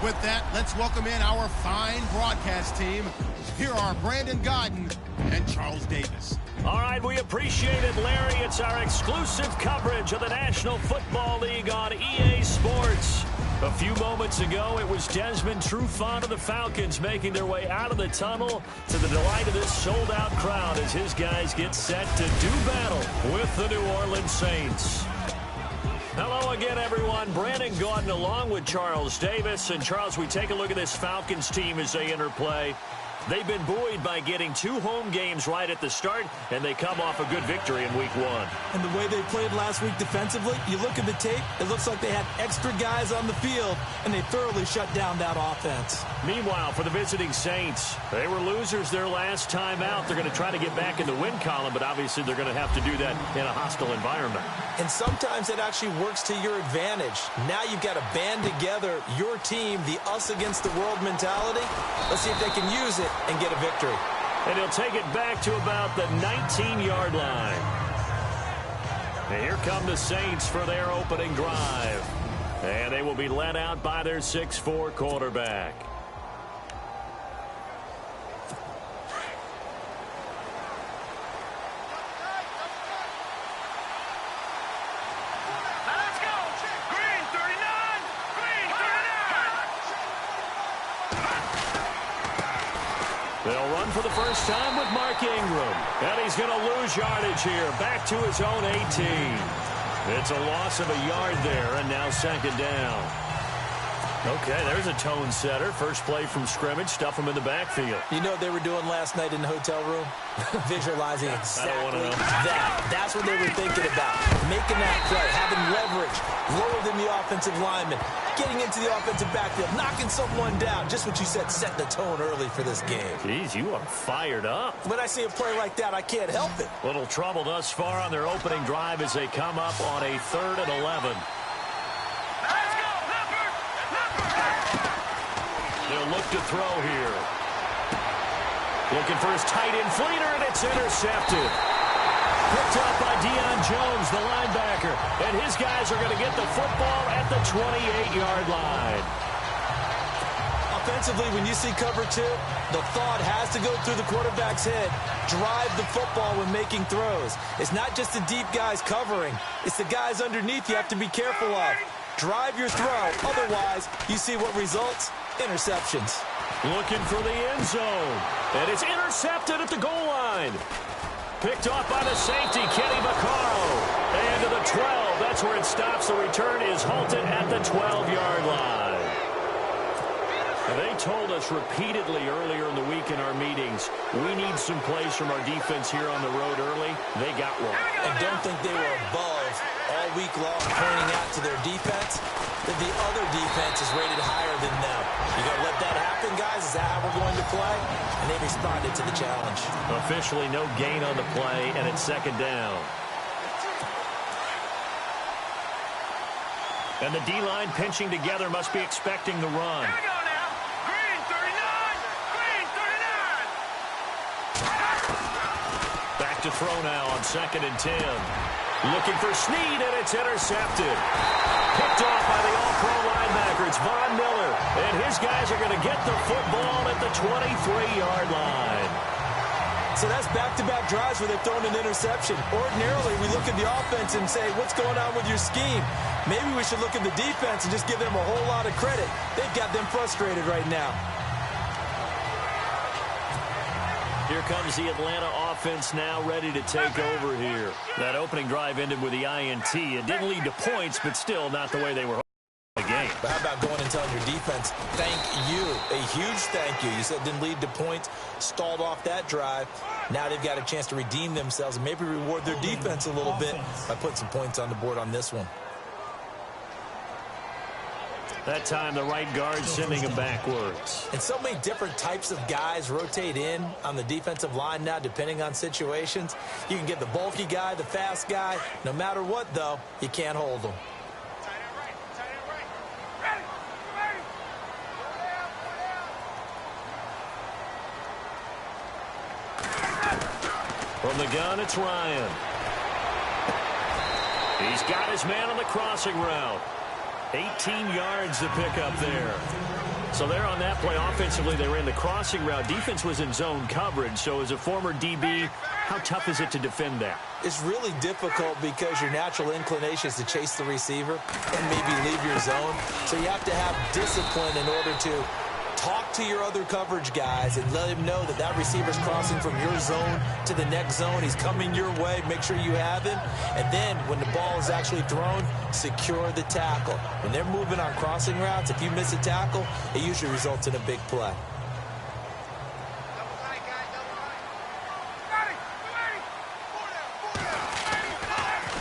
With that, let's welcome in our fine broadcast team. Here are Brandon Godden and Charles Davis. All right, we appreciate it, Larry. It's our exclusive coverage of the National Football League on EA Sports. A few moments ago, it was Desmond Trufant of the Falcons making their way out of the tunnel to the delight of this sold-out crowd as his guys get set to do battle with the New Orleans Saints. Hello again, everyone. Brandon Gaudin along with Charles Davis. And, Charles, we take a look at this Falcons team as they enter play. They've been buoyed by getting 2 home games right at the start, and they come off a good victory in Week 1. And the way they played last week defensively, you look at the tape, it looks like they had extra guys on the field, and they thoroughly shut down that offense. Meanwhile, for the visiting Saints, they were losers their last time out. They're going to try to get back in the win column, but obviously they're going to have to do that in a hostile environment. And sometimes it actually works to your advantage. Now you've got to band together your team, the us against the world mentality. Let's see if they can use it and get a victory. And he'll take it back to about the 19-yard line. And here come the Saints for their opening drive. And they will be led out by their 6'4" quarterback. They'll run for the first time with Mark Ingram. And he's going to lose yardage here. Back to his own 18. It's a loss of a yard there, and now second down. Okay, there's a tone setter. First play from scrimmage. Stuff him in the backfield. You know what they were doing last night in the hotel room? Visualizing exactly that. That's what they were thinking about. Making that play, having leverage, lower than the offensive lineman, getting into the offensive backfield, knocking someone down. Just what you said, set the tone early for this game. Jeez, you are fired up. When I see a play like that, I can't help it. Little trouble thus far on their opening drive as they come up on a 3rd and 11. They'll look to throw here. Looking for his tight end Fleeter, and it's intercepted. Picked up by Deion Jones, the linebacker. And his guys are going to get the football at the 28-yard line. Offensively, when you see cover 2, the thought has to go through the quarterback's head. Drive the football when making throws. It's not just the deep guys covering. It's the guys underneath you have to be careful of. Drive your throw. Otherwise, you see what results? Interceptions. Looking for the end zone. And it's intercepted at the goal line. Picked off by the safety, Kenny Vaccaro. And to the 12. That's where it stops. The return is halted at the 12-yard line. They told us repeatedly earlier in the week in our meetings, we need some plays from our defense here on the road early. They got one. And don't think they were above all week long pointing out to their defense that the other defense is rated higher than them. You got to let that happen, guys? Is that how we're going to play? And they responded to the challenge. Officially no gain on the play, and it's second down. And the D-line pinching together must be expecting the run. Back to throw now on 2nd and 10. Looking for Snead, and it's intercepted. Picked off by the all-pro linebacker. It's Von Miller. And his guys are going to get the football at the 23-yard line. So that's back-to-back drives where they've thrown an interception. Ordinarily, we look at the offense and say, what's going on with your scheme? Maybe we should look at the defense and just give them a whole lot of credit. They've got them frustrated right now. Here comes the Atlanta offense now ready to take over here. That opening drive ended with the INT. It didn't lead to points, but still not the way they were hoping the game. But how about going and telling your defense, thank you, a huge thank you. You said it didn't lead to points, stalled off that drive. Now they've got a chance to redeem themselves and maybe reward their defense a little bit by putting some points on the board on this one. That time, the right guard sending him backwards. And so many different types of guys rotate in on the defensive line now, depending on situations. You can get the bulky guy, the fast guy. No matter what, though, you can't hold them. From the gun, it's Ryan. He's got his man on the crossing route. 18 yards to pick up there. So there on that play, offensively, they ran the crossing route. Defense was in zone coverage. So as a former DB, how tough is it to defend that? It's really difficult because your natural inclination is to chase the receiver and maybe leave your zone. So you have to have discipline in order to talk to your other coverage guys and let him know that that receiver's crossing from your zone to the next zone. He's coming your way. Make sure you have him. And then when the ball is actually thrown, secure the tackle. When they're moving on crossing routes, if you miss a tackle, it usually results in a big play.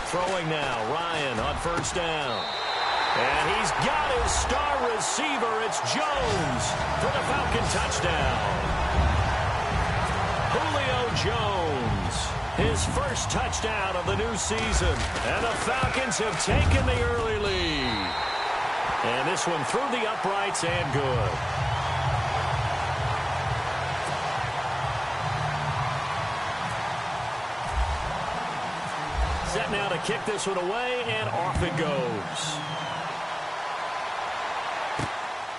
Throwing now, Ryan on first down. And he's got his star receiver. It's Jones for the Falcon touchdown. Julio Jones, his first touchdown of the new season. And the Falcons have taken the early lead. And this one through the uprights and good. Set now to kick this one away, and off it goes.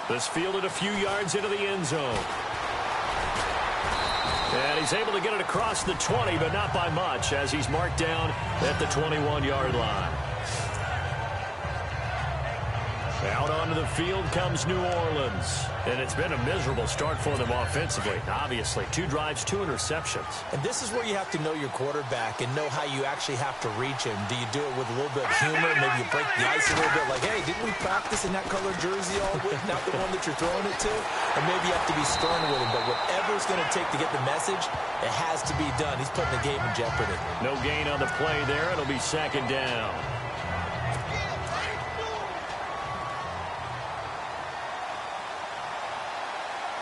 This fielded a few yards into the end zone. And he's able to get it across the 20, but not by much, as he's marked down at the 21-yard line. Out onto the field comes New Orleans. And it's been a miserable start for them offensively. Obviously, 2 drives, 2 interceptions. And this is where you have to know your quarterback and know how you actually have to reach him. Do you do it with a little bit of humor? Maybe you break the ice a little bit like, hey, didn't we practice in that colored jersey all week? Not the one that you're throwing it to? Or maybe you have to be stern with him. But whatever it's going to take to get the message, it has to be done. He's putting the game in jeopardy. No gain on the play there. It'll be second down.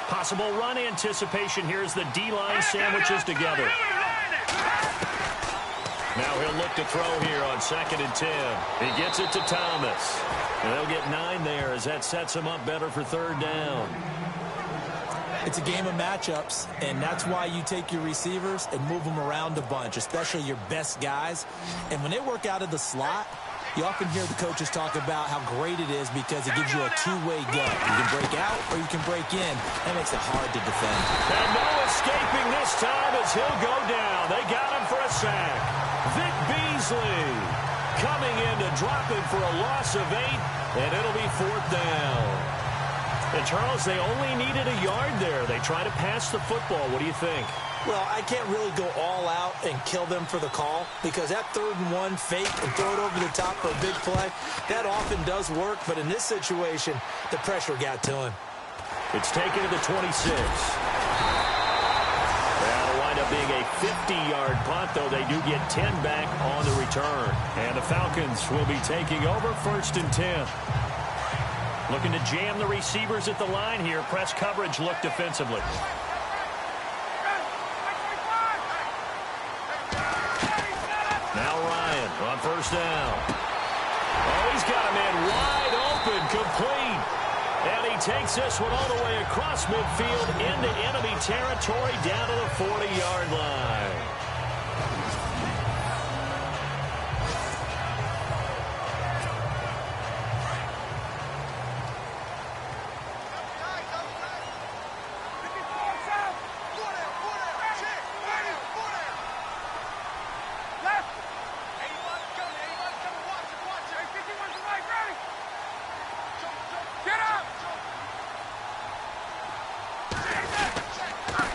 Possible run anticipation here as the D-line sandwiches together. Now he'll look to throw here on 2nd and 10. He gets it to Thomas. And they'll get 9 there as that sets him up better for 3rd down. It's a game of matchups, and that's why you take your receivers and move them around a bunch, especially your best guys. And when they work out of the slot, you often hear the coaches talk about how great it is because it gives you a two-way go. You can break out or you can break in. That makes it hard to defend. And no escaping this time as he'll go down. They got him for a sack. Vic Beasley coming in to drop him for a loss of 8, and it'll be 4th down. And Charles, they only needed a yard there. They try to pass the football. What do you think? Well, I can't really go all out and kill them for the call because that 3rd and 1 fake and throw it over the top for a big play, that often does work. But in this situation, the pressure got to him. It's taken to the 26. That'll wind up being a 50-yard punt, though they do get 10 back on the return. And the Falcons will be taking over 1st and 10. Looking to jam the receivers at the line here. Press coverage look defensively. Now Ryan on 1st down. Oh, he's got a man wide open, complete. And he takes this one all the way across midfield into enemy territory down to the 40-yard line.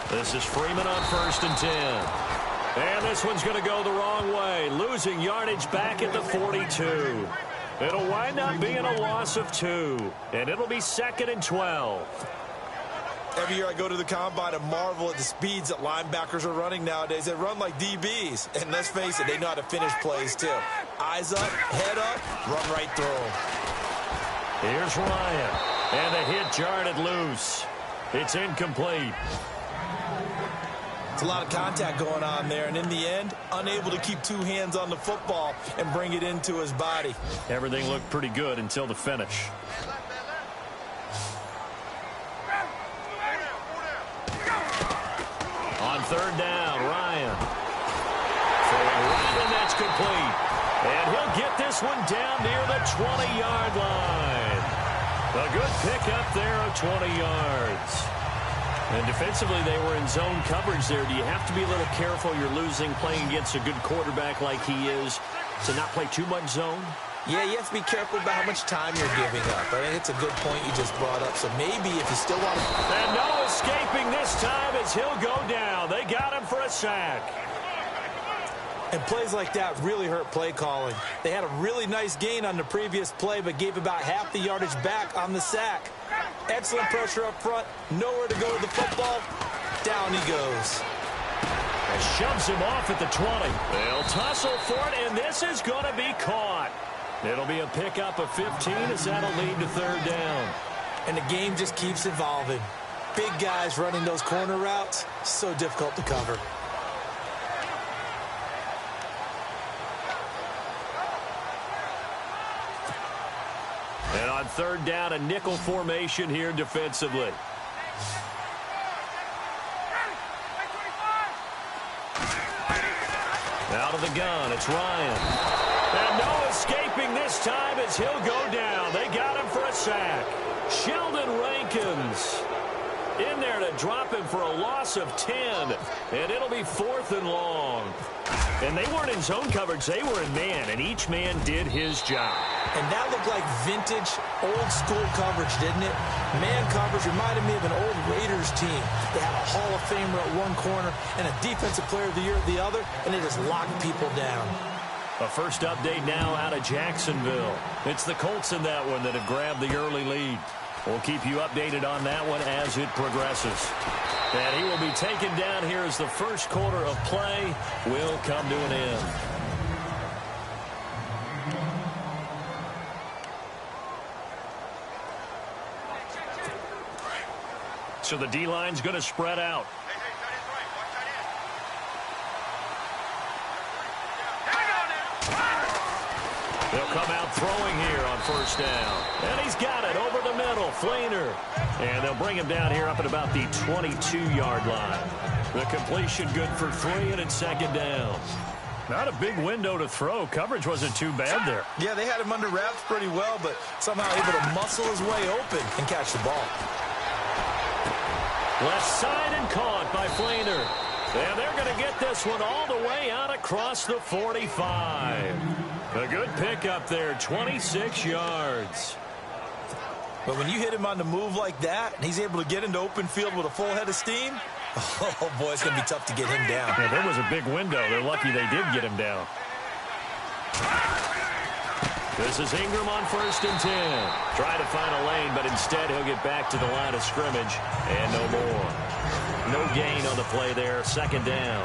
This is Freeman on 1st and 10. And this one's going to go the wrong way, losing yardage back at the 42. It'll wind up being a loss of 2, and it'll be 2nd and 12. Every year I go to the combine and marvel at the speeds that linebackers are running nowadays. They run like DBs, and let's face it, they know how to finish plays too. Eyes up, head up, run right through them. Here's Ryan, and the hit jarred it loose. It's incomplete. It's a lot of contact going on there, and in the end, unable to keep 2 hands on the football and bring it into his body. Everything looked pretty good until the finish. On 3rd down, Ryan. Throwing right, and that's complete. And he'll get this one down near the 20-yard line. A good pick up there of 20 yards. And defensively, they were in zone coverage there. Do you have to be a little careful? You're losing playing against a good quarterback like he is to not play too much zone? Yeah, you have to be careful about how much time you're giving up. I think it's a good point you just brought up. So maybe if you still want to... And no escaping this time as he'll go down. They got him for a sack. And plays like that really hurt play calling. They had a really nice gain on the previous play, but gave about half the yardage back on the sack. Excellent pressure up front. Nowhere to go with the football. Down he goes. And shoves him off at the 20. They'll tussle for it, and this is going to be caught. It'll be a pickup of 15 as that'll lead to third down. And the game just keeps evolving. Big guys running those corner routes, so difficult to cover. And on third down, a nickel formation here defensively. Out of the gun, it's Ryan. And no escaping this time as he'll go down. They got him for a sack. Sheldon Rankins in there to drop him for a loss of 10. And it'll be 4th and long. And they weren't in zone coverage. They were in man, and each man did his job. And that looked like vintage, old-school coverage, didn't it? Man coverage reminded me of an old Raiders team. They had a Hall of Famer at one corner and a Defensive Player of the Year at the other, and they just locked people down. A first update now out of Jacksonville. It's the Colts in that one that have grabbed the early lead. We'll keep you updated on that one as it progresses. And he will be taken down here as the first quarter of play will come to an end. So the D-line's going to spread out. They'll come out throwing here on first down. And he's got it over the middle. Flainer. And they'll bring him down here up at about the 22-yard line. The completion good for 3, and it's second down. Not a big window to throw. Coverage wasn't too bad there. Yeah, they had him under wraps pretty well, but somehow able to muscle his way open and catch the ball. Left side and caught by Flainer. And they're going to get this one all the way out across the 45. A good pickup there, 26 yards. But when you hit him on the move like that, and he's able to get into open field with a full head of steam, oh, boy, it's going to be tough to get him down. Yeah, there was a big window. They're lucky they did get him down. This is Ingram on 1st and 10. Trying to find a lane, but instead he'll get back to the line of scrimmage. And no more. No gain on the play there. Second down.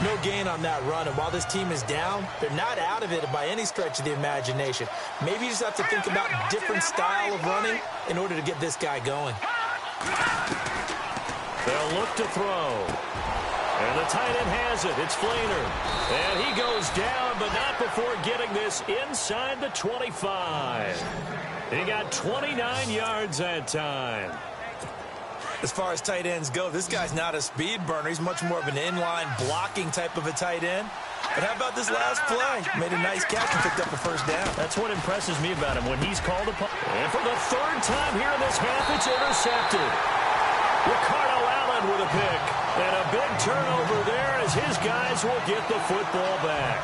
No gain on that run, and while this team is down, they're not out of it by any stretch of the imagination. Maybe you just have to think about a different style of running in order to get this guy going. They'll look to throw. And the tight end has it. It's Flainer. And he goes down, but not before getting this inside the 25. He got 29 yards that time. As far as tight ends go, this guy's not a speed burner. He's much more of an inline blocking type of a tight end. But how about this last play? Made a nice catch and picked up a first down. That's what impresses me about him when he's called upon. And for the 3rd time here in this half, it's intercepted. Ricardo Allen with a pick. And a big turnover there as his guys will get the football back.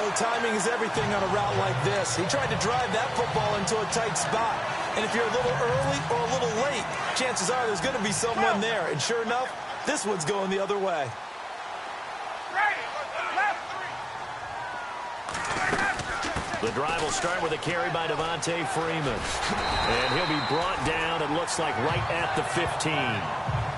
Oh, timing is everything on a route like this. He tried to drive that football into a tight spot. And if you're a little early or a little late, chances are there's going to be someone there. And sure enough, this one's going the other way. The drive will start with a carry by Devontae Freeman. And he'll be brought down, it looks like, right at the 15.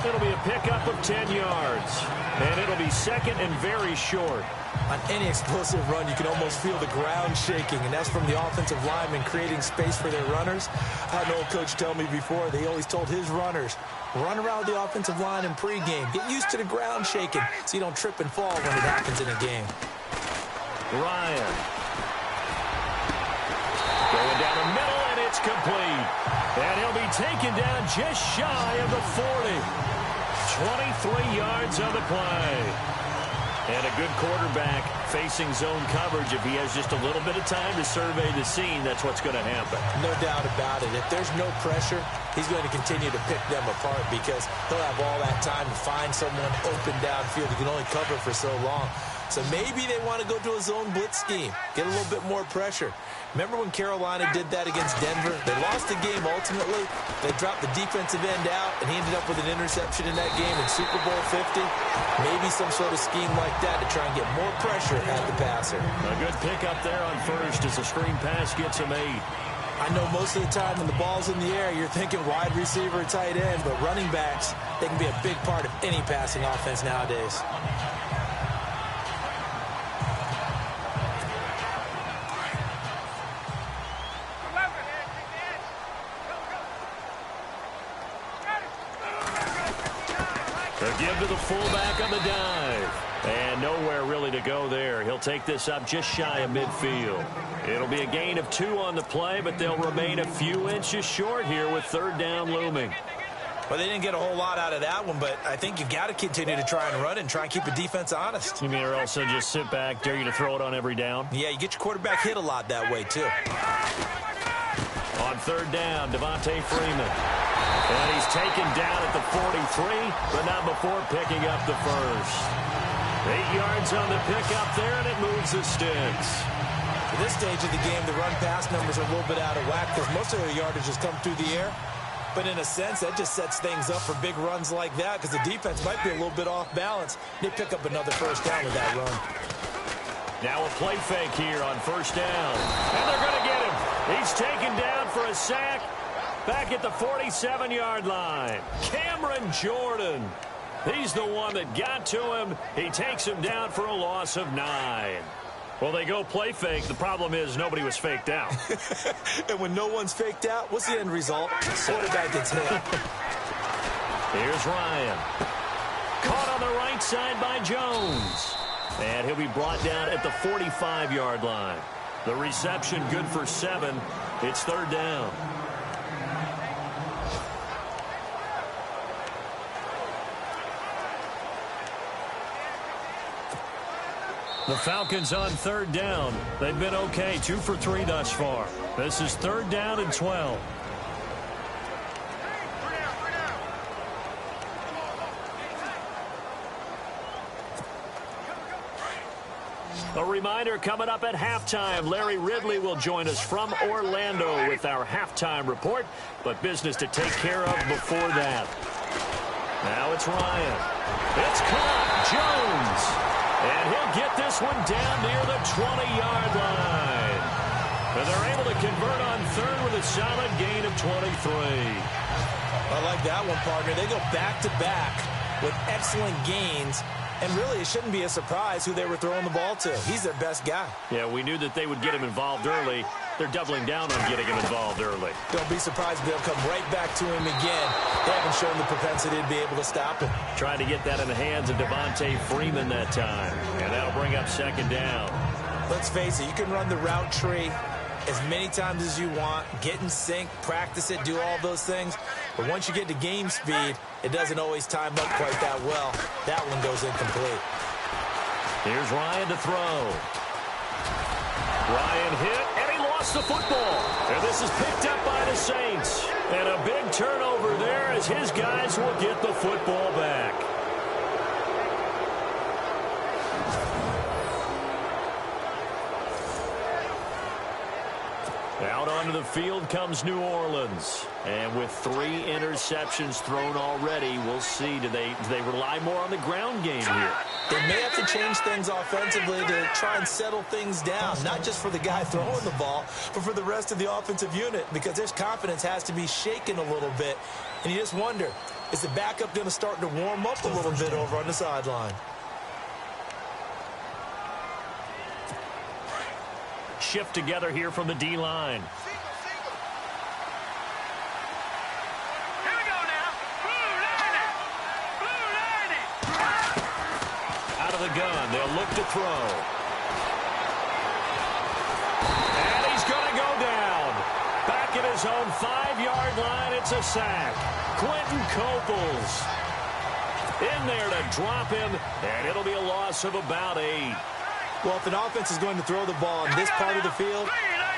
It'll be a pickup of 10 yards. And it'll be second and very short. On any explosive run, you can almost feel the ground shaking, and that's from the offensive linemen creating space for their runners. I had an old coach tell me before, they always told his runners, run around the offensive line in pregame. Get used to the ground shaking so you don't trip and fall when it happens in a game. Ryan. Going down the middle, and it's complete. And he'll be taken down just shy of the 40. 23 yards on the play. And a good quarterback facing zone coverage, if he has just a little bit of time to survey the scene, that's what's going to happen. No doubt about it. If there's no pressure, he's going to continue to pick them apart because he'll have all that time to find someone open downfield. He can only cover for so long. So maybe they want to go to a zone blitz scheme, get a little bit more pressure. Remember when Carolina did that against Denver? They lost the game ultimately. They dropped the defensive end out, and he ended up with an interception in that game in Super Bowl 50. Maybe some sort of scheme like that to try and get more pressure at the passer. A good pickup there on first as the screen pass gets him 8. I know most of the time when the ball's in the air, you're thinking wide receiver, tight end, but running backs, they can be a big part of any passing offense nowadays. They'll give to the fullback on the dive. And nowhere really to go there. He'll take this up just shy of midfield. It'll be a gain of 2 on the play, but they'll remain a few inches short here with third down looming. Well, they didn't get a whole lot out of that one, but I think you've got to continue to try and run and try and keep the defense honest. You mean or also just sit back, dare you to throw it on every down? Yeah, you get your quarterback hit a lot that way, too. On third down, Devontae Freeman. And he's taken down at the 43, but not before picking up the first. 8 yards on the pickup there, and it moves the sticks. At this stage of the game, the run-pass numbers are a little bit out of whack because most of their yardage has come through the air. But in a sense, that just sets things up for big runs like that because the defense might be a little bit off balance. They pick up another first down with that run. Now a play fake here on first down. And they're going to get him. He's taken down for a sack back at the 47-yard line. Cameron Jordan. He's the one that got to him. He takes him down for a loss of 9. Well, they go play fake. The problem is nobody was faked out. And when no one's faked out, what's the end result? Quarterback gets hit. Here's Ryan. Caught on the right side by Jones. And he'll be brought down at the 45-yard line. The reception good for 7. It's third down. The Falcons on third down. They've been okay, 2 for 3 thus far. This is third down and 12. A reminder coming up at halftime. Larry Ridley will join us from Orlando with our halftime report, but business to take care of before that. Now it's Ryan. It's caught. Jones. And he'll get this one down near the 20-yard line. And they're able to convert on third with a solid gain of 23. I like that one, partner. They go back-to-back with excellent gains. And really, it shouldn't be a surprise who they were throwing the ball to. He's their best guy. Yeah, we knew that they would get him involved early. They're doubling down on getting him involved early. Don't be surprised if they'll come right back to him again. They haven't shown the propensity to be able to stop him. Trying to get that in the hands of Devontae Freeman that time. And that'll bring up second down. Let's face it, you can run the route tree as many times as you want, get in sync, practice it, do all those things. But once you get to game speed, it doesn't always time up quite that well. That one goes incomplete. Here's Ryan to throw. Ryan hit, and he lost the football. And this is picked up by the Saints. And a big turnover there as his guys will get the football back. Out onto the field comes New Orleans. And with 3 interceptions thrown already, we'll see. Do they rely more on the ground game here? They may have to change things offensively to try and settle things down, not just for the guy throwing the ball, but for the rest of the offensive unit, because their confidence has to be shaken a little bit. And you just wonder, is the backup going to start to warm up a little bit over on the sideline? Shift together here from the D-line. Out of the gun, they'll look to throw. And he's going to go down. Back at his own 5-yard line, it's a sack. Quentin Coples in there to drop him, and it'll be a loss of about 8. Well, if an offense is going to throw the ball in this part of the field,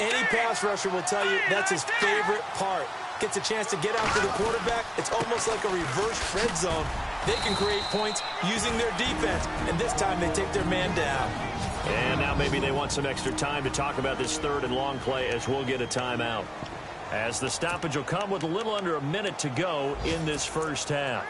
any pass rusher will tell you that's his favorite part. Gets a chance to get after the quarterback. It's almost like a reverse red zone. They can create points using their defense, and this time they take their man down. And now maybe they want some extra time to talk about this third and long play as we'll get a timeout. As the stoppage will come with a little under a minute to go in this first half.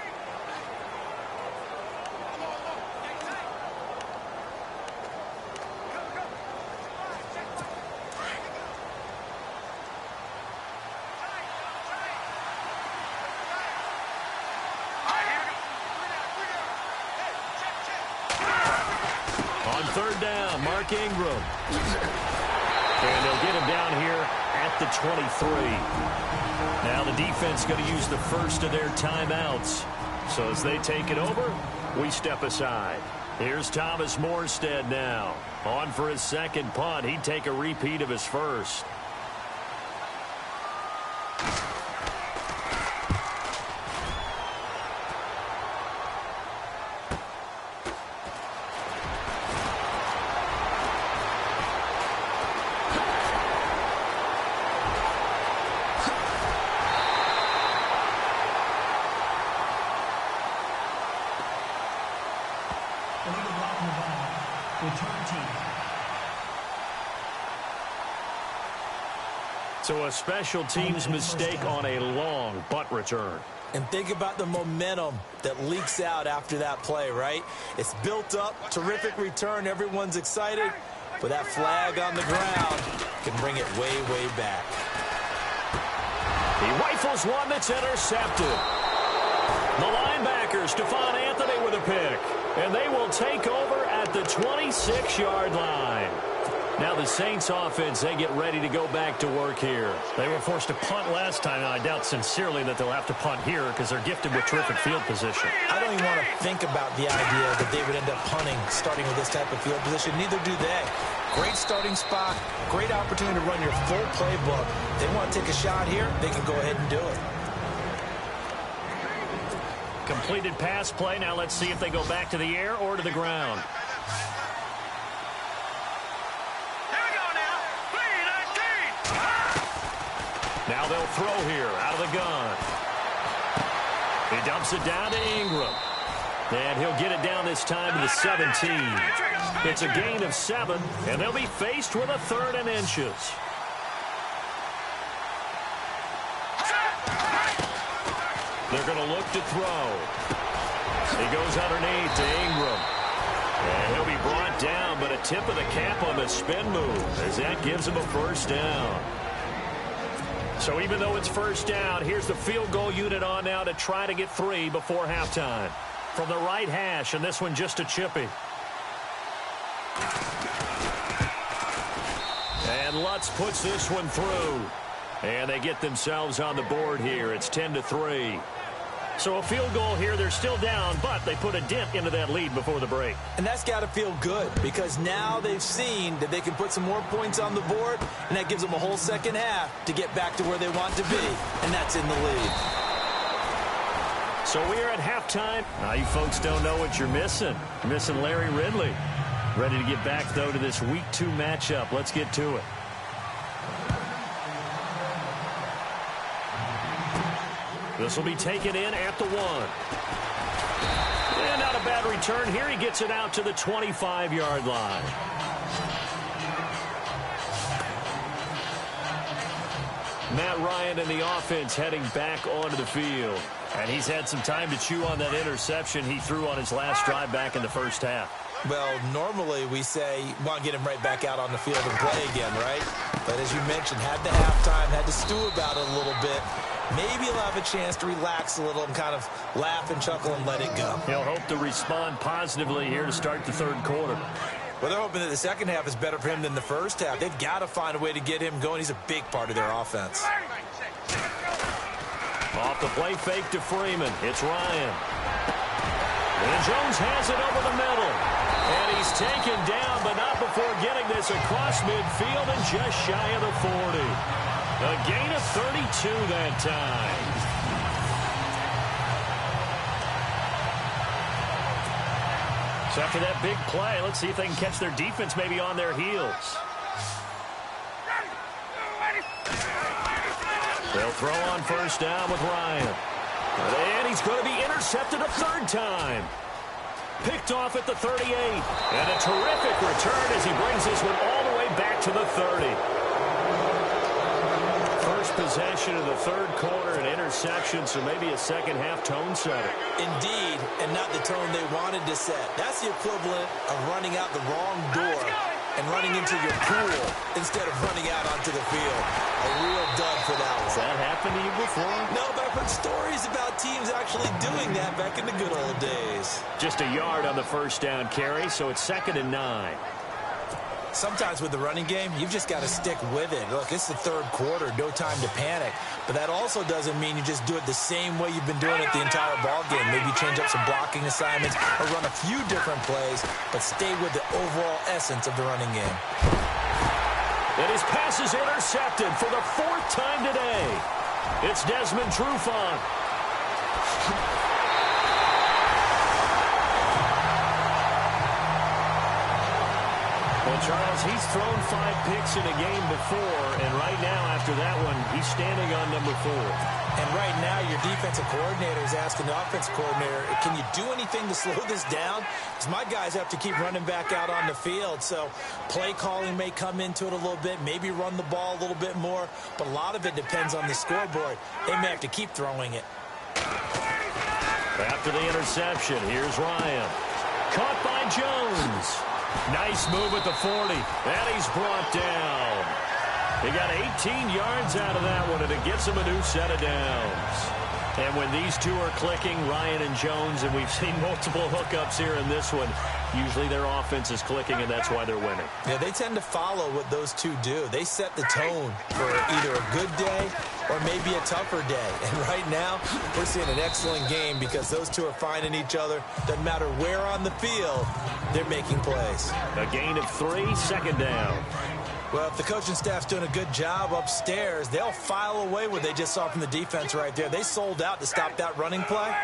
Third down, Mark Ingram. And they'll get him down here at the 23. Now the defense going to use the first of their timeouts. So as they take it over, we step aside. Here's Thomas Morstead now. On for his second punt. He'd take a repeat of his first. So a special teams mistake on a long butt return. And think about the momentum that leaks out after that play, right? It's built up, terrific return, everyone's excited, but that flag on the ground can bring it way, way back. He rifles one that's intercepted. The linebacker, Stephon Anthony, with a pick. And they will take over at the 26-yard line. Now the Saints offense, they get ready to go back to work here. They were forced to punt last time, and I doubt sincerely that they'll have to punt here because they're gifted with terrific field position. I don't even want to think about the idea that they would end up punting starting with this type of field position. Neither do they. Great starting spot, great opportunity to run your full playbook. If they want to take a shot here, they can go ahead and do it. Completed pass play. Now let's see if they go back to the air or to the ground. Now they'll throw here out of the gun. He dumps it down to Ingram. And he'll get it down this time to the 17. It's a gain of 7, and they'll be faced with a 3rd and inches. They're going to look to throw. He goes underneath to Ingram. And he'll be brought down, but a tip of the cap on the spin move as that gives him a first down. So even though it's first down, here's the field goal unit on now to try to get 3 before halftime. From the right hash, and this one just a chippy. And Lutz puts this one through. And they get themselves on the board here. It's 10-3. So a field goal here. They're still down, but they put a dent into that lead before the break. And that's got to feel good because now they've seen that they can put some more points on the board, and that gives them a whole second half to get back to where they want to be, and that's in the lead. So we are at halftime. Now you folks don't know what you're missing. You're missing Larry Ridley. Ready to get back, though, to this Week 2 matchup. Let's get to it. This will be taken in at the 1. And not a bad return here. He gets it out to the 25-yard line. Matt Ryan and the offense heading back onto the field. And he's had some time to chew on that interception he threw on his last drive back in the first half. Well, normally we say, want to get him right back out on the field and play again, right? But as you mentioned, had the halftime, had to stew about it a little bit. Maybe he'll have a chance to relax a little and kind of laugh and chuckle and let it go. He'll hope to respond positively here to start the third quarter. Well, they're hoping that the second half is better for him than the first half. They've got to find a way to get him going. He's a big part of their offense. Off the play fake to Freeman. It's Ryan. And Jones has it over the middle. And he's taken down, but not before getting this across midfield and just shy of the 40. A gain of 32 that time. So after that big play, let's see if they can catch their defense maybe on their heels. They'll throw on first down with Ryan. And he's going to be intercepted a third time. Picked off at the 38. And a terrific return as he brings this one all the way back to the 30. First possession of the third quarter, an interception, so maybe a second-half tone setter. Indeed, and not the tone they wanted to set. That's the equivalent of running out the wrong door and running into your pool instead of running out onto the field. A real dud for that one. Has that happened to you before? No, but I've heard stories about teams actually doing that back in the good old days. Just a yard on the first down carry, so it's 2nd and 9. Sometimes with the running game, you've just got to stick with it. Look, it's the third quarter, no time to panic. But that also doesn't mean you just do it the same way you've been doing it the entire ball game. Maybe change up some blocking assignments or run a few different plays, but stay with the overall essence of the running game. And his pass is intercepted for the 4th time today. It's Desmond Trufant. Well, Charles, he's thrown 5 picks in a game before, and right now, after that one, he's standing on number 4. And right now, your defensive coordinator is asking the offensive coordinator, can you do anything to slow this down? Because my guys have to keep running back out on the field, so play calling may come into it a little bit, maybe run the ball a little bit more, but a lot of it depends on the scoreboard. They may have to keep throwing it. After the interception, here's Ryan. Caught by Jones. Nice move at the 40, and he's brought down. He got 18 yards out of that one, and it gets him a new set of downs. And when these two are clicking, Ryan and Jones, and we've seen multiple hookups here in this one, usually their offense is clicking, and that's why they're winning. Yeah, they tend to follow what those two do. They set the tone for either a good day or maybe a tougher day. And right now, we're seeing an excellent game because those two are finding each other. Doesn't matter where on the field, they're making plays. A gain of 3, 2nd down. Well, if the coaching staff's doing a good job upstairs, they'll file away what they just saw from the defense right there. They sold out to stop that running play.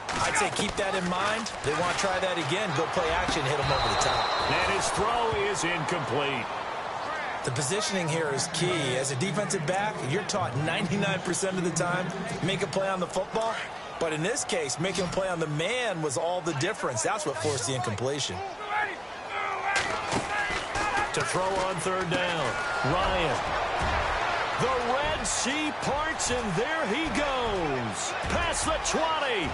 I'd say keep that in mind. They want to try that again. Go play action, hit them over the top. And his throw is incomplete. The positioning here is key. As a defensive back, you're taught 99% of the time, make a play on the football. But in this case, making a play on the man was all the difference. That's what forced the incompletion. To throw on 3rd down, Ryan. The Red Sea parts, and there he goes. Past the 20.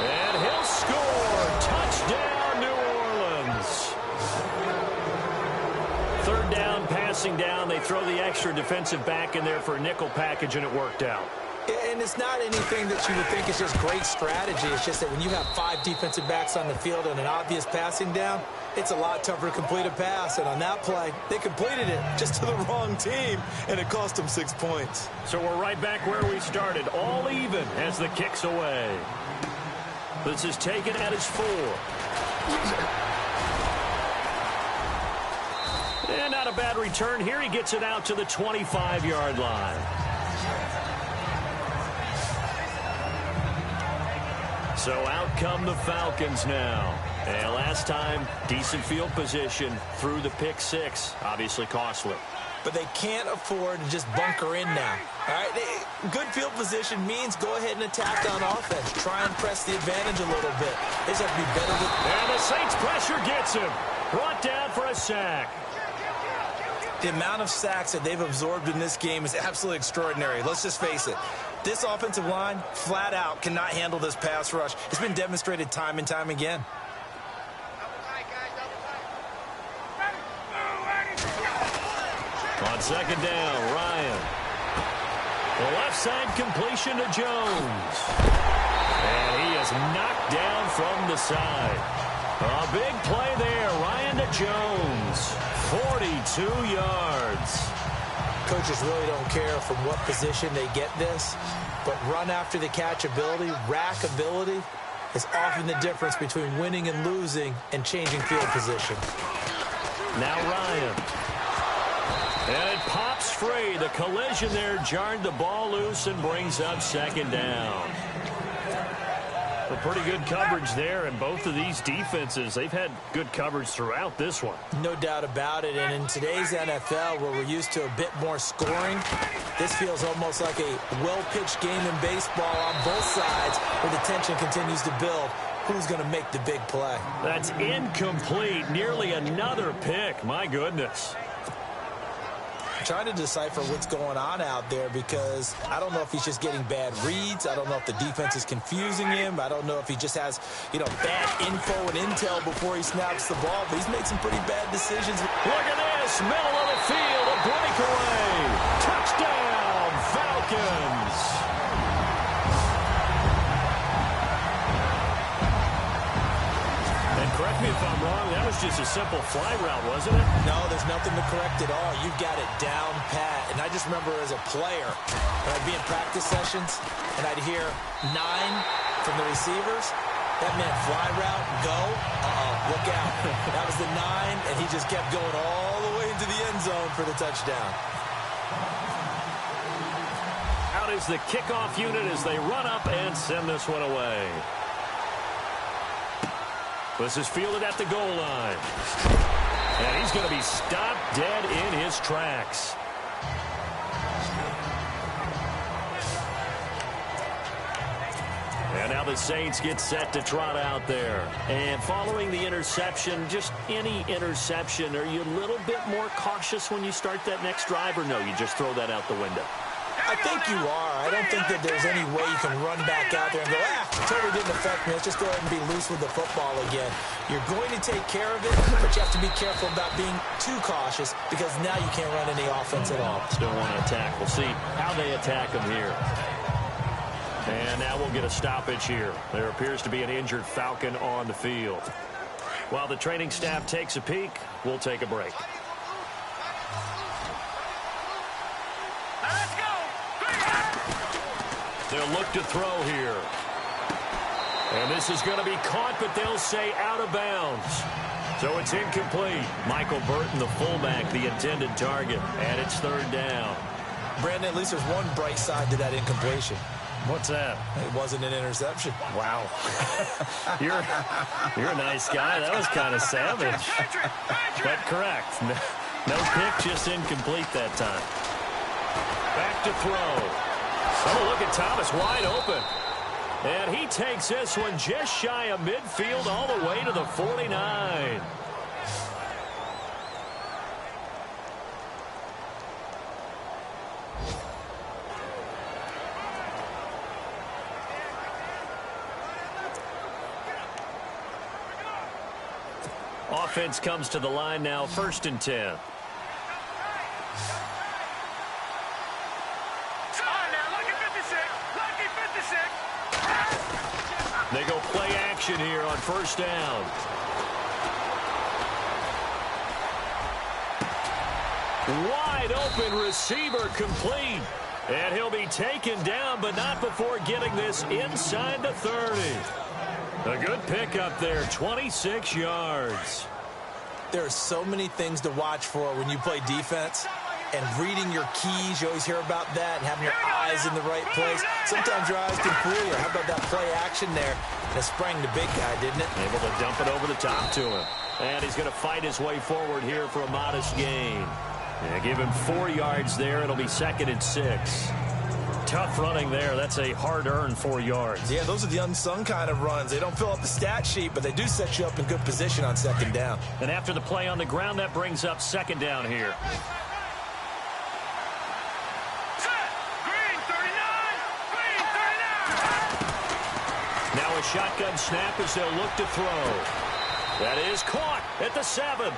And he'll score. Touchdown, New Orleans. 3rd down, passing down. They throw the extra defensive back in there for a nickel package, and it worked out. And it's not anything that you would think is just great strategy. It's just that when you have 5 defensive backs on the field and an obvious passing down, it's a lot tougher to complete a pass. And on that play, they completed it just to the wrong team, and it cost them 6 points. So we're right back where we started, all even as the kick's away. This is taken at his 4. And not a bad return here. He gets it out to the 25-yard line. So out come the Falcons now. And last time, decent field position through the pick 6. Obviously costly. But they can't afford to just bunker in now. All right, good field position means go ahead and attack on offense. Try and press the advantage a little bit. They just have to be better with... And the Saints pressure gets him. Brought down for a sack. The amount of sacks that they've absorbed in this game is absolutely extraordinary. Let's just face it. This offensive line, flat out, cannot handle this pass rush. It's been demonstrated time and time again. On 2nd down, Ryan. The left side completion to Jones. And he is knocked down from the side. A big play there. Ryan to Jones. 42 yards. Coaches really don't care from what position they get this, but run after the catch ability, rack ability, is often the difference between winning and losing and changing field position. Now Ryan. And it pops free. The collision there jarred the ball loose and brings up 2nd down. Well, pretty good coverage there, and both of these defenses, they've had good coverage throughout this one. No doubt about it, and in today's NFL, where we're used to a bit more scoring, this feels almost like a well-pitched game in baseball on both sides, where the tension continues to build. Who's going to make the big play? That's incomplete. Nearly another pick. My goodness. Trying to decipher what's going on out there, because I don't know if he's just getting bad reads. I don't know if the defense is confusing him. I don't know if he just has, bad info and intel before he snaps the ball, but he's made some pretty bad decisions. Look at this. Middle of the field. A breakaway. Touchdown, Falcons. Correct me if I'm wrong, that was just a simple fly route, wasn't it? No, there's nothing to correct at all. You've got it down pat. And I just remember as a player, when I'd be in practice sessions, and I'd hear 9 from the receivers, that meant fly route, go, look out. That was the 9, and he just kept going all the way into the end zone for the touchdown. Out is the kickoff unit as they run up and send this one away. This is fielded at the goal line. And he's going to be stopped dead in his tracks. And now the Saints get set to trot out there. And following the interception, just any interception, are you a little bit more cautious when you start that next drive, or no, you just throw that out the window? I think you are. I don't think that there's any way you can run back out there and go, totally didn't affect me. Let's just go ahead and be loose with the football again. You're going to take care of it, but you have to be careful about being too cautious, because now you can't run any offense at all. Still want to attack. We'll see how they attack them here. And now we'll get a stoppage here. There appears to be an injured Falcon on the field. While the training staff takes a peek, we'll take a break. They'll look to throw here. And this is going to be caught, but they'll say out of bounds. So it's incomplete. Michael Burton, the fullback, the intended target. And it's third down. Brandon, at least there's one bright side to that incompletion. What's that? It wasn't an interception. Wow. You're a nice guy. That was kind of savage. But correct. No pick, just incomplete that time. Back to throw. Oh, look at Thomas wide open. And he takes this one just shy of midfield all the way to the 49. Offense comes to the line now, 1st and 10. They go play action here on 1st down. Wide open receiver complete. And he'll be taken down, but not before getting this inside the 30. A good pickup there, 26 yards. There are so many things to watch for when you play defense. And reading your keys, you always hear about that, and having your eyes in the right place. Sometimes your eyes can fool you. How about that play action there? And it sprang the big guy, didn't it? Able to dump it over the top to him. And he's going to fight his way forward here for a modest gain. Yeah, give him 4 yards there. It'll be 2nd and 6. Tough running there. That's a hard-earned 4 yards. Yeah, those are the unsung kind of runs. They don't fill up the stat sheet, but they do set you up in good position on 2nd down. And after the play on the ground, that brings up 2nd down here. Now a shotgun snap as they'll look to throw. That is caught at the 7.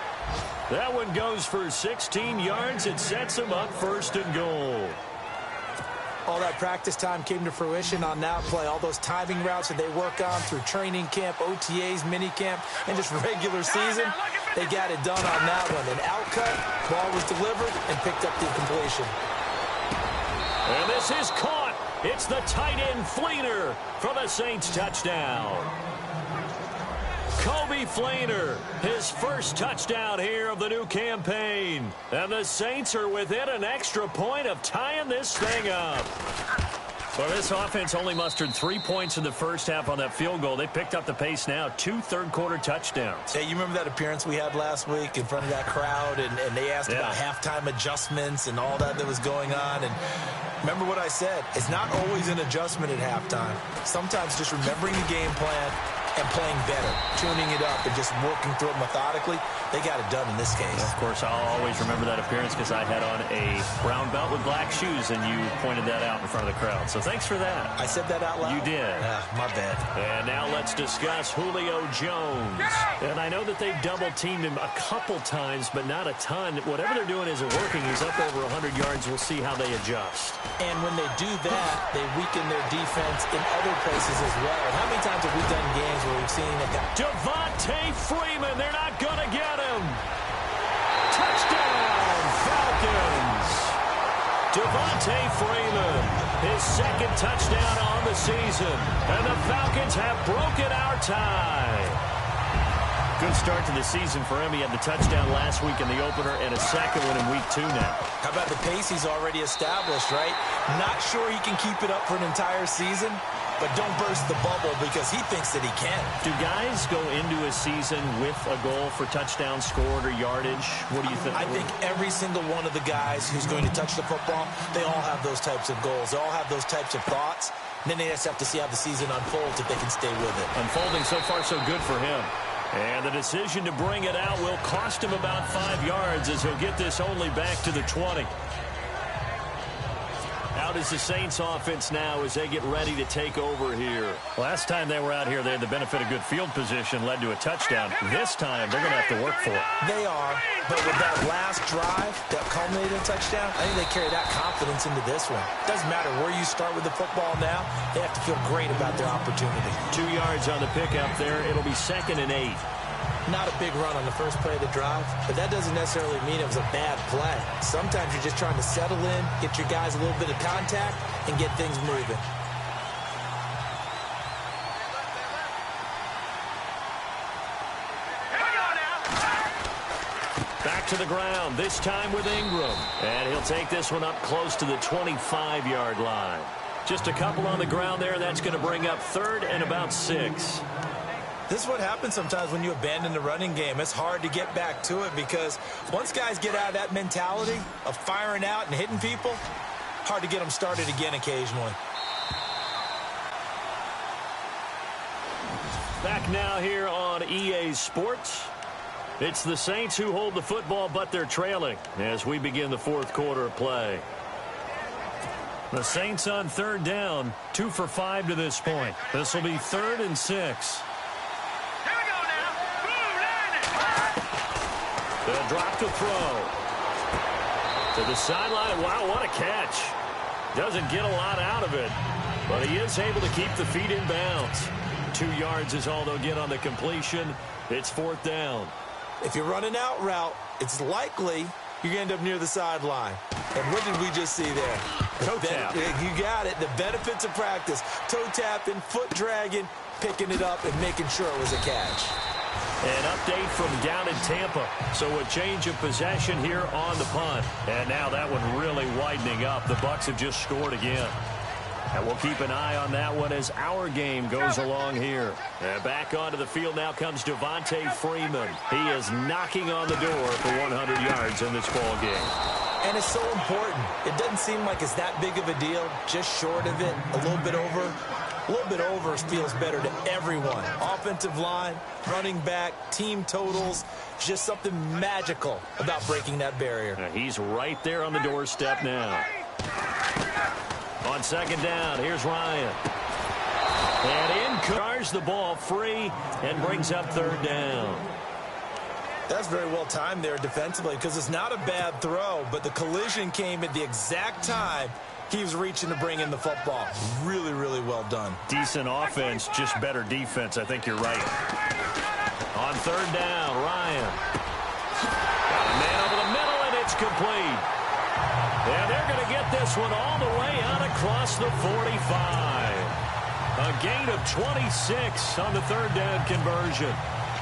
That one goes for 16 yards. It sets them up 1st and goal. All that practice time came to fruition on that play. All those timing routes that they work on through training camp, OTAs, minicamp, and just regular season, they got it done on that one. An outcut, ball was delivered, and picked up the completion. And this is caught. It's the tight end Fleener for the Saints touchdown. Kobe Fleener, his first touchdown here of the new campaign. And the Saints are within an extra point of tying this thing up. Well, this offense only mustered 3 points in the first half on that field goal. They picked up the pace now. 2 third-quarter touchdowns. Hey, you remember that appearance we had last week in front of that crowd, and they asked about halftime adjustments and all that was going on. And remember what I said. It's not always an adjustment at halftime. Sometimes just remembering the game plan and playing better, tuning it up, and just working through it methodically. They got it done in this case. Of course, I'll always remember that appearance because I had on a brown belt with black shoes, and you pointed that out in front of the crowd. So thanks for that. I said that out loud? You did. My bad. And now let's discuss Julio Jones. And I know that they've double-teamed him a couple times, but not a ton. Whatever they're doing isn't working. He's up over 100 yards. We'll see how they adjust. And when they do that, they weaken their defense in other places as well. How many times have we done games where we've seen a guy? Devontae Freeman, they're not going to get him. Touchdown, Falcons. Devontae Freeman, his second touchdown on the season. And the Falcons have broken our tie. Good start to the season for him. He had the touchdown last week in the opener and a second one in week 2 now. How about the pace he's already established, right? Not sure he can keep it up for an entire season, but don't burst the bubble because he thinks that he can. Do guys go into a season with a goal for touchdown scored or yardage? What do you think? I think every single one of the guys who's going to touch the football, they all have those types of goals. They all have those types of thoughts. And then they just have to see how the season unfolds if they can stay with it. Unfolding so far so good for him. And the decision to bring it out will cost him about 5 yards as he'll get this only back to the 20. Out is the Saints offense now as they get ready to take over here. Last time they were out here, they had the benefit of good field position, led to a touchdown. This time, they're going to have to work for it. They are, but with that last drive that culminated in a touchdown, I think they carry that confidence into this one. Doesn't matter where you start with the football now, they have to feel great about their opportunity. 2 yards on the pickup there. It'll be 2nd and 8. Not a big run on the first play of the drive, but that doesn't necessarily mean it was a bad play. Sometimes you're just trying to settle in, get your guys a little bit of contact, and get things moving. Back to the ground, this time with Ingram. And he'll take this one up close to the 25-yard line. Just a couple on the ground there, and that's going to bring up 3rd and about 6. This is what happens sometimes when you abandon the running game. It's hard to get back to it because once guys get out of that mentality of firing out and hitting people, hard to get them started again occasionally. Back now here on EA Sports. It's the Saints who hold the football, but they're trailing as we begin the 4th quarter of play. The Saints on 3rd down, 2 for 5 to this point. This will be 3rd and 6. They'll drop to throw. To the sideline. Wow, what a catch. Doesn't get a lot out of it, but he is able to keep the feet in bounds. 2 yards is all they'll get on the completion. It's 4th down. If you're running out route, it's likely you're going to end up near the sideline. And what did we just see there? Toe tap. You got it. The benefits of practice. Toe tapping, foot dragging, picking it up, and making sure it was a catch. An update from down in Tampa. So a change of possession here on the punt. And now that one really widening up. The Bucs have just scored again. And we'll keep an eye on that one as our game goes along here. And back onto the field now comes Devontae Freeman. He is knocking on the door for 100 yards in this ball game. And it's so important. It doesn't seem like it's that big of a deal. Just short of it, a little bit over. A little bit over feels better to everyone. Offensive line, running back, team totals. Just something magical about breaking that barrier. Now he's right there on the doorstep now. On 2nd down, here's Ryan. And in cars the ball free and brings up 3rd down. That's very well timed there defensively because it's not a bad throw, but the collision came at the exact time he was reaching to bring in the football. Really, really well done. Decent offense, just better defense. I think you're right. On 3rd down, Ryan. Got a man over the middle, and it's complete. And they're going to get this one all the way out across the 45. A gain of 26 on the 3rd down conversion.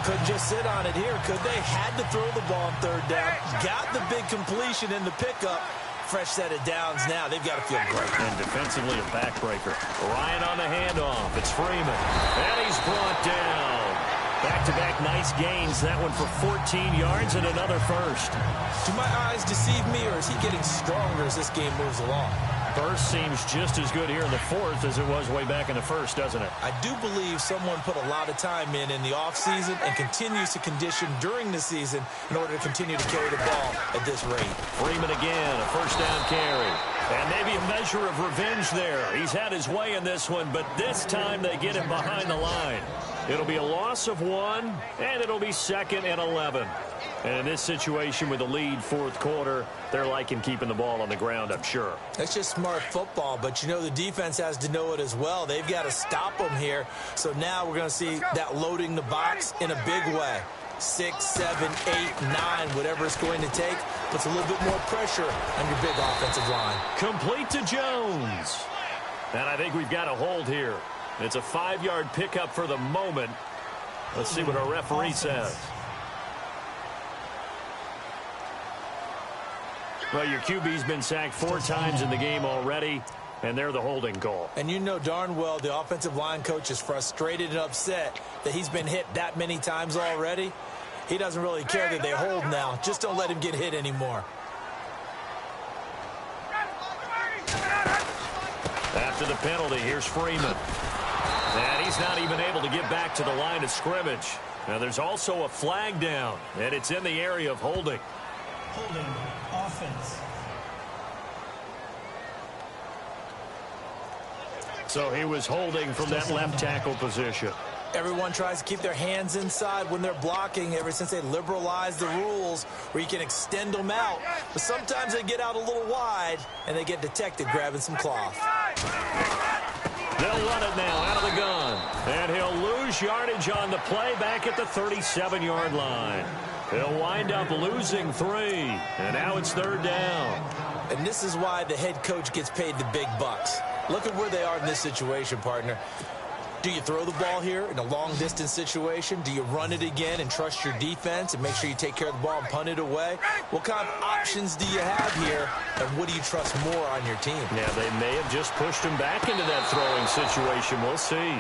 Couldn't just sit on it here, could they? Had to throw the ball on 3rd down. Got the big completion in the pickup. fresh set of downs now. They've got to feel great. And defensively, a backbreaker. Ryan on the handoff. It's Freeman. And he's brought down. Back-to-back nice gains. That one for 14 yards and another first. Do my eyes deceive me, or is he getting stronger as this game moves along? Burst seems just as good here in the fourth as it was way back in the first, doesn't it? I do believe someone put a lot of time in the offseason and continues to condition during the season in order to continue to carry the ball at this rate. Freeman again, a first down carry. And maybe a measure of revenge there. He's had his way in this one, but this time they get him behind the line. It'll be a loss of 1, and it'll be 2nd and 11. And in this situation with the lead fourth quarter, they're liking keeping the ball on the ground, I'm sure. That's just smart football, but you know the defense has to know it as well. They've got to stop them here. So now we're going to see that loading the box in a big way. 6, 7, 8, 9, whatever it's going to take, puts a little bit more pressure on your big offensive line. Complete to Jones. And I think we've got a hold here. It's a 5-yard pickup for the moment. Let's see what our referee says. Well, your QB's been sacked 4 times in the game already, and they're the holding call. And you know darn well the offensive line coach is frustrated and upset that he's been hit that many times already. He doesn't really care that they hold now. Just don't let him get hit anymore. After the penalty, here's Freeman. And he's not even able to get back to the line of scrimmage. Now, there's also a flag down, and it's in the area of holding. Holding, offense. So he was holding from that left tackle position. Everyone tries to keep their hands inside when they're blocking ever since they liberalized the rules where you can extend them out. But sometimes they get out a little wide, and they get detected grabbing some cloth. They'll run it now out of the gun. And he'll lose yardage on the play back at the 37-yard line. He'll wind up losing 3. And now it's 3rd down. And this is why the head coach gets paid the big bucks. Look at where they are in this situation, partner. Do you throw the ball here in a long-distance situation? Do you run it again and trust your defense and make sure you take care of the ball and punt it away? What kind of options do you have here, and what do you trust more on your team? Yeah, they may have just pushed him back into that throwing situation. We'll see.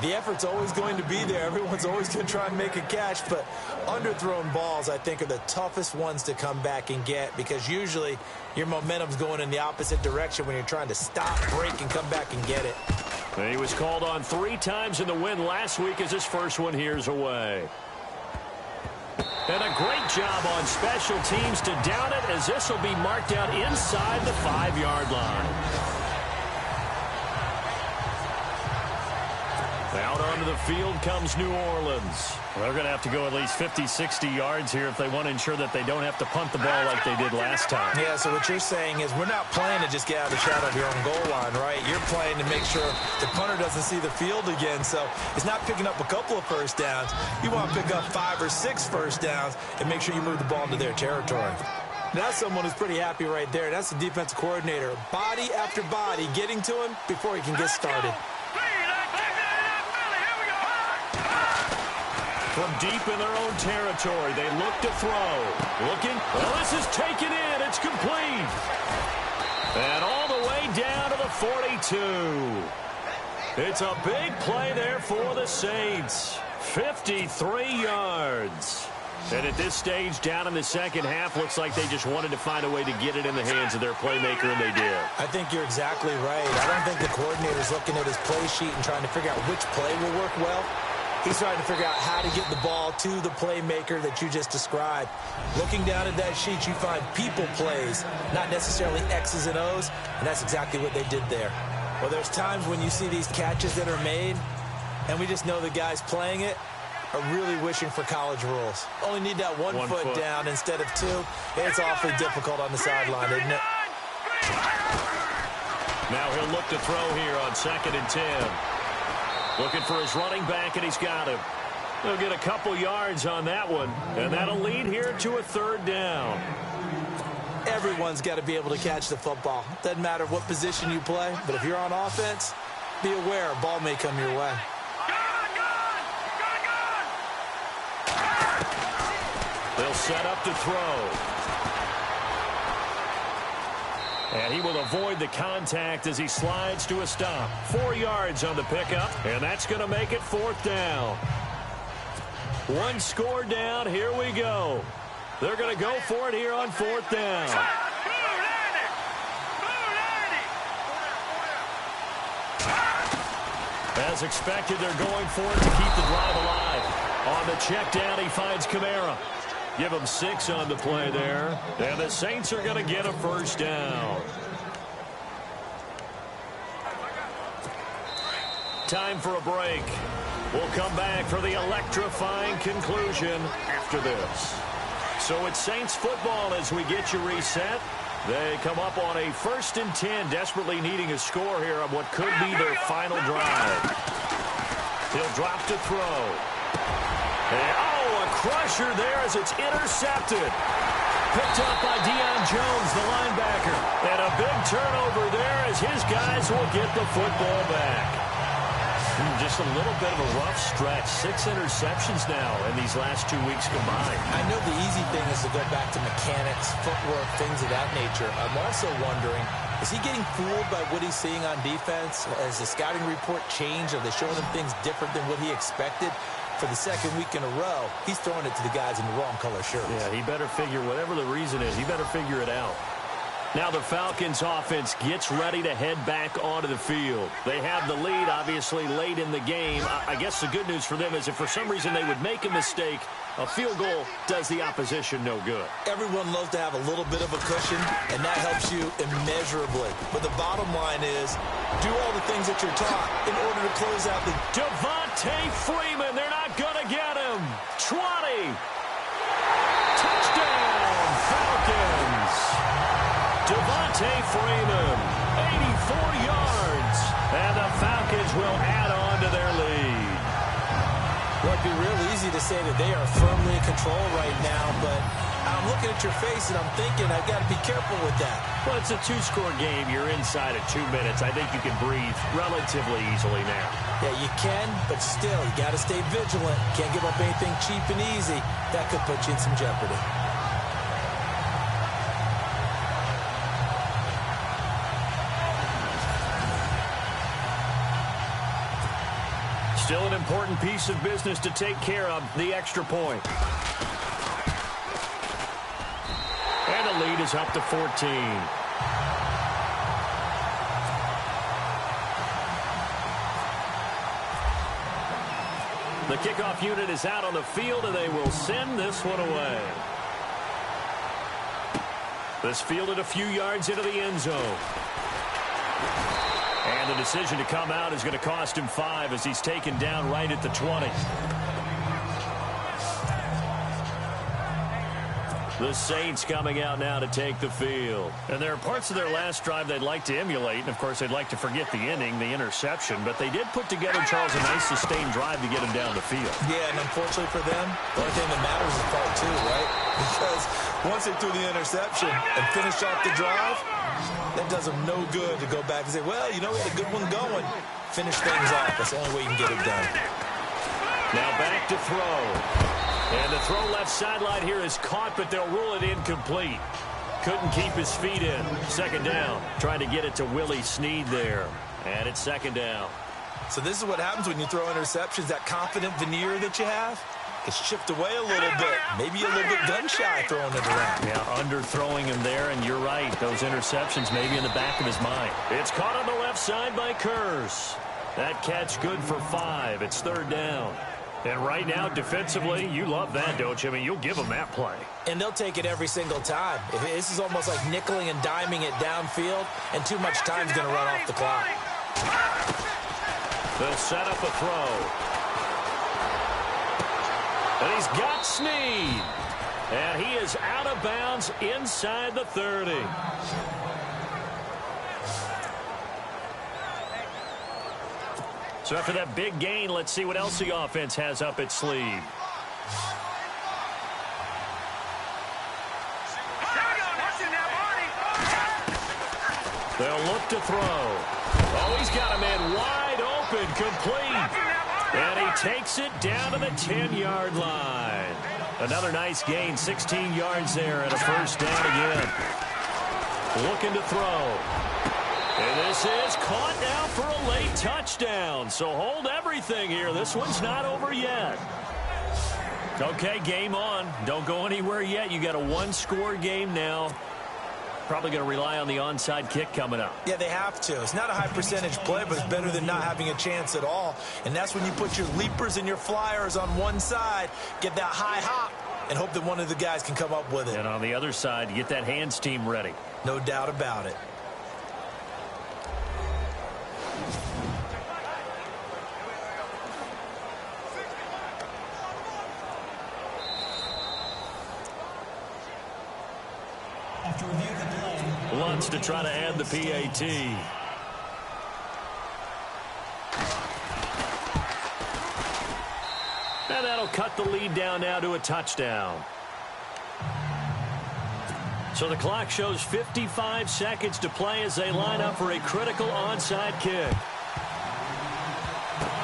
The effort's always going to be there. Everyone's always going to try and make a catch, but underthrown balls, I think, are the toughest ones to come back and get because usually your momentum's going in the opposite direction when you're trying to stop, break, and come back and get it. And he was called on 3 times in the win last week as his first one here's away. And a great job on special teams to down it as this will be marked out inside the 5-yard line. Out onto the field comes New Orleans. They're going to have to go at least 50, 60 yards here if they want to ensure that they don't have to punt the ball like they did last time. Yeah, so what you're saying is we're not playing to just get out of the shadow of your own goal line, right? You're playing to make sure the punter doesn't see the field again. So it's not picking up a couple of first downs. You want to pick up 5 or 6 first downs and make sure you move the ball into their territory. That's someone who's pretty happy right there. That's the defensive coordinator. Body after body getting to him before he can get started. From deep in their own territory, they look to throw. Looking. Well, this is taken in. It's complete. And all the way down to the 42. It's a big play there for the Saints. 53 yards. And at this stage, down in the second half, looks like they just wanted to find a way to get it in the hands of their playmaker, and they did. I think you're exactly right. I don't think the coordinator's looking at his play sheet and trying to figure out which play will work well. He's trying to figure out how to get the ball to the playmaker that you just described. Looking down at that sheet, you find people plays, not necessarily X's and O's, and that's exactly what they did there. Well, there's times when you see these catches that are made, and we just know the guys playing it are really wishing for college rules. Only need that one foot down instead of 2. It's awfully difficult on the sideline, isn't it? Now he'll look to throw here on 2nd and 10. Looking for his running back, and he's got him. He'll get a couple yards on that one, and that'll lead here to a 3rd down. Everyone's got to be able to catch the football. Doesn't matter what position you play, but if you're on offense, be aware a ball may come your way. They'll set up to throw. And he will avoid the contact as he slides to a stop. 4 yards on the pickup, and that's going to make it 4th down. 1 score down. Here we go. They're going to go for it here on 4th down. As expected, they're going for it to keep the drive alive. On the check down, he finds Kamara. Give him 6 on the play there. And the Saints are going to get a 1st down. Time for a break. We'll come back for the electrifying conclusion after this. So it's Saints football as we get you reset. They come up on a 1st and 10, desperately needing a score here on what could be their final drive. He'll drop to throw. And, a crusher there as it's intercepted. Picked up by Deion Jones, the linebacker. And a big turnover there as his guys will get the football back. Just a little bit of a rough stretch. 6 interceptions now in these last 2 weeks combined. I know the easy thing is to go back to mechanics, footwork, things of that nature. I'm also wondering, is he getting fooled by what he's seeing on defense? Has the scouting report changed? Are they showing him things different than what he expected? For the 2nd week in a row, he's throwing it to the guys in the wrong color shirts. Yeah, he better figure, whatever the reason is, he better figure it out. Now the Falcons offense gets ready to head back onto the field. They have the lead, obviously, late in the game. I guess the good news for them is if for some reason they would make a mistake, a field goal does the opposition no good. Everyone loves to have a little bit of a cushion, and that helps you immeasurably. But the bottom line is, do all the things that you're taught in order to close out the... Devontae Freeman, they're not going to get him. 20. Touchdown, Falcons. Devontae Freeman, 84 yards. And the Falcons will add on to their lead. Well, it'd be real easy to say that they are firmly in control right now, but I'm looking at your face and I'm thinking I've got to be careful with that. Well, it's a 2-score game. You're inside of 2 minutes. I think you can breathe relatively easily now. Yeah, you can, but still, you got to stay vigilant. Can't give up anything cheap and easy. That could put you in some jeopardy. Still an important piece of business to take care of, the extra point. And the lead is up to 14. The kickoff unit is out on the field, and they will send this one away. This fielded a few yards into the end zone. And the decision to come out is going to cost him 5 as he's taken down right at the 20. The Saints coming out now to take the field. And there are parts of their last drive they'd like to emulate. And, of course, they'd like to forget the inning, the interception. But they did put together, Charles, a nice sustained drive to get him down the field. Yeah, and unfortunately for them, the only thing that matters is part 2, right? Because once they threw the interception and finished off the drive, that does them no good to go back and say, well, you know, we had a good one going. Finish things off. That's the only way you can get it done. Now back to throw. And the throw left sideline here is caught, but they'll rule it incomplete. Couldn't keep his feet in. 2nd down. Trying to get it to Willie Snead there. And it's 2nd down. So this is what happens when you throw interceptions. That confident veneer that you have gets chipped away a little bit. Maybe a little bit gun-shy throwing it around. Yeah, underthrowing him there, and you're right. Those interceptions maybe in the back of his mind. It's caught on the left side by Kurz. That catch good for 5. It's 3rd down. And right now, defensively, you love that, don't you? I mean, you'll give them that play. And they'll take it every single time. This is almost like nickeling and diming it downfield, and too much time's going to run off the clock. They'll set up a throw. And he's got Snead. And he is out of bounds inside the 30. So after that big gain, let's see what else the offense has up its sleeve. They'll look to throw. Oh, he's got a man wide open, complete. And he takes it down to the 10-yard line. Another nice gain, 16 yards there, and a 1st down again. looking to throw. And this is caught now for a late touchdown. So hold everything here. This one's not over yet. Okay, game on. Don't go anywhere yet. You got a one-score game now. Probably going to rely on the onside kick coming up. Yeah, they have to. It's not a high percentage play, but it's better than not having a chance at all. And that's when you put your leapers and your flyers on one side, get that high hop, and hope that one of the guys can come up with it. And on the other side, get that hands team ready. No doubt about it. After review of the play, Lutz to try to add the PAT. And that'll cut the lead down now to a touchdown. So the clock shows 55 seconds to play as they line up for a critical onside kick.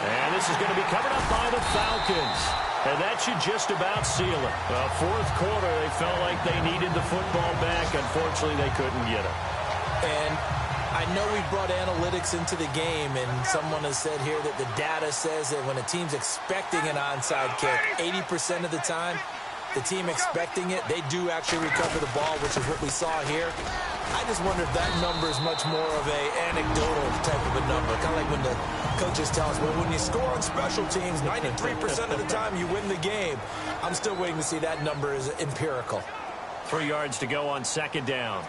And this is going to be covered up by the Falcons. And that should just about seal it. Fourth quarter, they felt like they needed the football back. Unfortunately, they couldn't get it. And I know we brought analytics into the game, and someone has said here that the data says that when a team's expecting an onside kick, 80% of the time, the team expecting it, they do actually recover the ball, which is what we saw here. I just wonder if that number is much more of a anecdotal type of a number. Kind of like when the coaches tell us, well, when you score on special teams, 93% of the time you win the game. I'm still waiting to see that number is empirical. 3 yards to go on second down.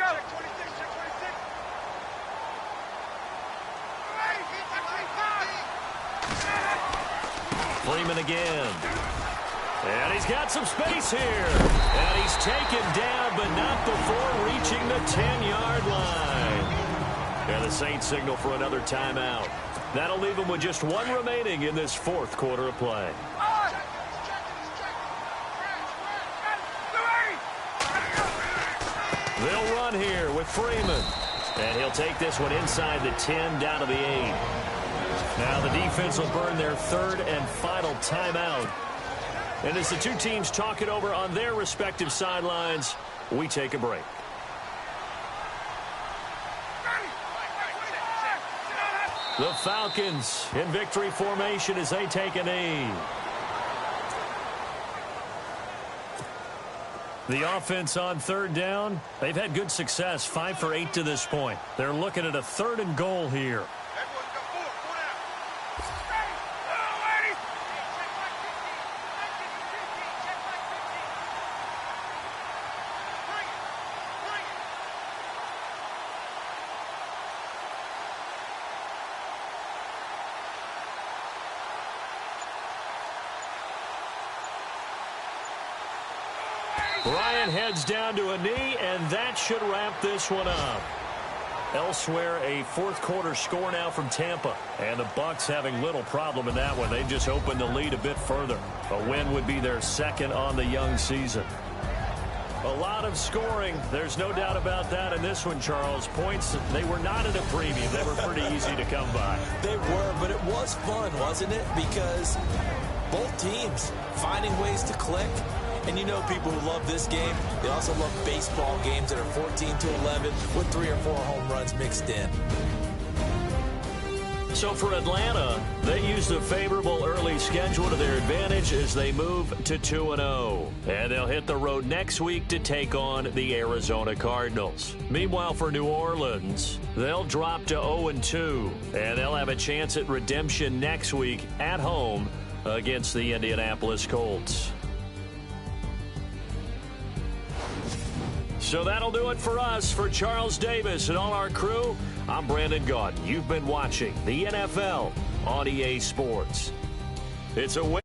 Freeman again. And he's got some space here. And he's taken down, but not before reaching the 10-yard line. And the Saints signal for another timeout. That'll leave them with just one remaining in this fourth quarter of play. They'll run here with Freeman. And he'll take this one inside the 10 down to the 8. Now the defense will burn their third and final timeout. And as the two teams talk it over on their respective sidelines, we take a break. The Falcons in victory formation as they take a knee. The offense on third down, they've had good success, 5 for 8 to this point. They're looking at a 3rd and goal here. Ryan heads down to a knee, and that should wrap this one up. Elsewhere, a fourth quarter score now from Tampa. And the Bucs having little problem in that one. They just opened the lead a bit further. A win would be their second on the young season. A lot of scoring. There's no doubt about that in this one, Charles. Points, they were not at a premium. They were pretty easy to come by. They were, but it was fun, wasn't it? Because both teams finding ways to click. And you know people who love this game, they also love baseball games that are 14-11 with 3 or 4 home runs mixed in. So for Atlanta, they used a favorable early schedule to their advantage as they move to 2-0. And they'll hit the road next week to take on the Arizona Cardinals. Meanwhile, for New Orleans, they'll drop to 0-2. And they'll have a chance at redemption next week at home against the Indianapolis Colts. So that'll do it for us. For Charles Davis and all our crew, I'm Brandon Gaudin. You've been watching the NFL on EA Sports. It's a win.